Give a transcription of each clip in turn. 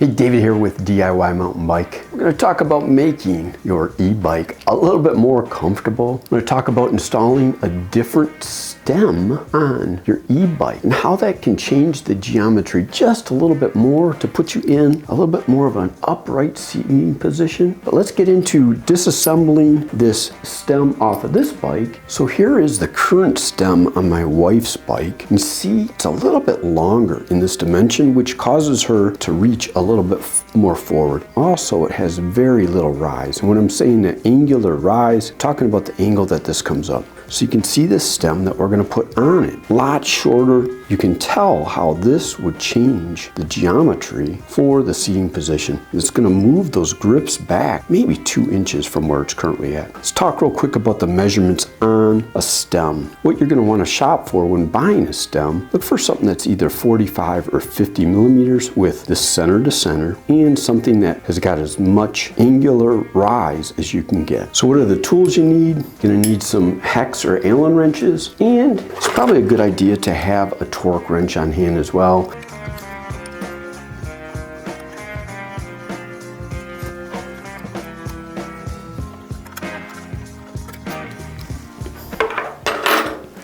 Hey, David here with DIY Mountain Bike. We're going to talk about making your e-bike a little bit more comfortable. We're going to talk about installing a different stem on your e-bike and how that can change the geometry just a little bit more to put you in a little bit more of an upright seating position. But let's get into disassembling this stem off of this bike. So here is the current stem on my wife's bike. And see, it's a little bit longer in this dimension, which causes her to reach a little bit more forward. Also, it has very little rise. And when I'm saying the angular rise, I'm talking about the angle that this comes up. So you can see this stem that we're going to put on it. A lot shorter. You can tell how this would change the geometry for the seating position. It's going to move those grips back maybe 2 inches from where it's currently at. Let's talk real quick about the measurements on a stem. What you're going to want to shop for when buying a stem, look for something that's either 45 or 50 millimeters with the center to center and something that has got as much angular rise as you can get. So what are the tools you need? You're going to need some hex or Allen wrenches, and it's probably a good idea to have a torque wrench on hand as well.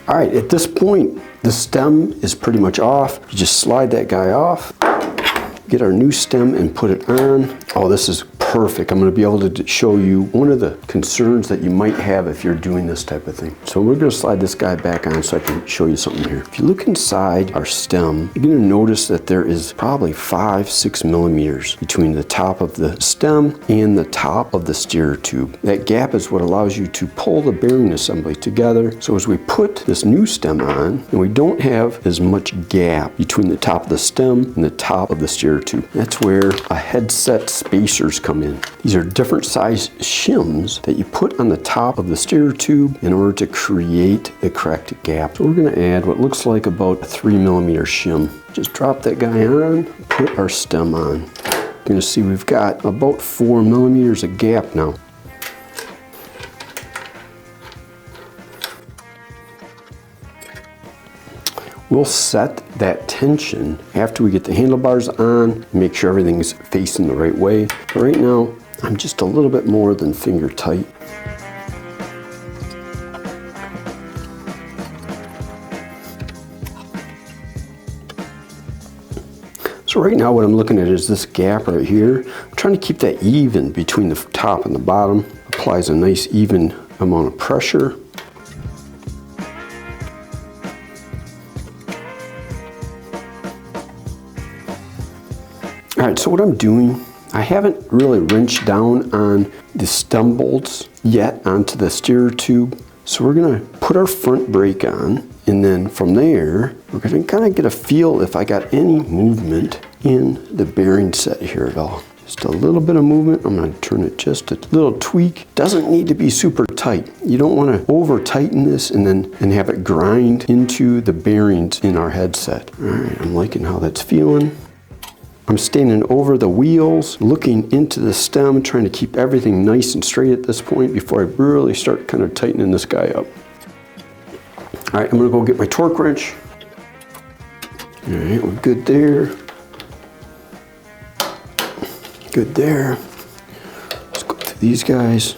All right, at this point, the stem is pretty much off. You just slide that guy off, get our new stem and put it on. Oh, this is perfect. I'm going to be able to show you one of the concerns that you might have if you're doing this type of thing. So we're going to slide this guy back on so I can show you something here. If you look inside our stem, you're going to notice that there is probably 5-6 millimeters between the top of the stem and the top of the steer tube. That gap is what allows you to pull the bearing assembly together. So as we put this new stem on, and we don't have as much gap between the top of the stem and the top of the steer tube. That's where a headset spacers come in. These are different size shims that you put on the top of the steer tube in order to create the correct gap. So we're going to add what looks like about a 3 millimeter shim. Just drop that guy on, put our stem on. You're going to see we've got about 4 millimeters of gap now. We'll set that tension after we get the handlebars on, make sure everything's facing the right way. But right now, I'm just a little bit more than finger tight. So right now what I'm looking at is this gap right here. I'm trying to keep that even between the top and the bottom. Applies a nice even amount of pressure. All right, so what I'm doing, I haven't really wrenched down on the stem bolts yet onto the steer tube. So we're gonna put our front brake on, and then from there, we're gonna kind of get a feel if I got any movement in the bearing set here at all. Just a little bit of movement. I'm gonna turn it just a little tweak. Doesn't need to be super tight. You don't wanna over tighten this and have it grind into the bearings in our headset. All right, I'm liking how that's feeling. I'm standing over the wheels, looking into the stem, trying to keep everything nice and straight at this point before I really start kind of tightening this guy up. All right, I'm gonna go get my torque wrench. All right, we're good there. Good there. Let's go to these guys.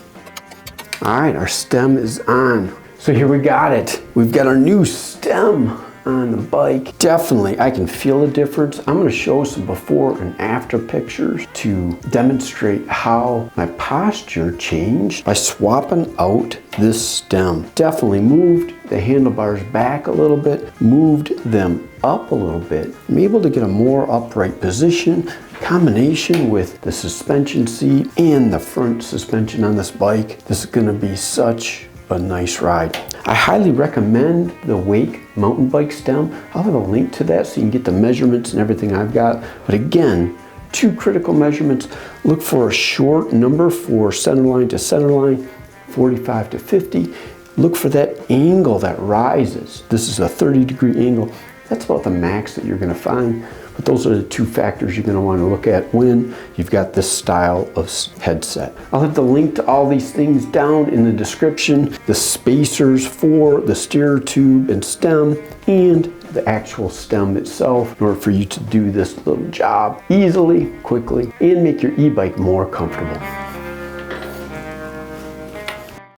All right, our stem is on. So here we got it. We've got our new stem on the bike. Definitely, I can feel a difference. I'm going to show some before and after pictures to demonstrate how my posture changed by swapping out this stem. Definitely moved the handlebars back a little bit, moved them up a little bit. I'm able to get a more upright position. Combination with the suspension seat and the front suspension on this bike. This is going to be such a nice ride. I highly recommend the Wake mountain bike stem. I'll have a link to that so you can get the measurements and everything I've got. But again, 2 critical measurements. Look for a short number for center line to center line, 45 to 50. Look for that angle that rises. This is a 30-degree angle. That's about the max that you're going to find. But But those are the two factors you're going to want to look at when you've got this style of headset. I'll have the link to all these things down in the description, the spacers for the steer tube and stem, and the actual stem itself, in order for you to do this little job easily, quickly, and make your e-bike more comfortable.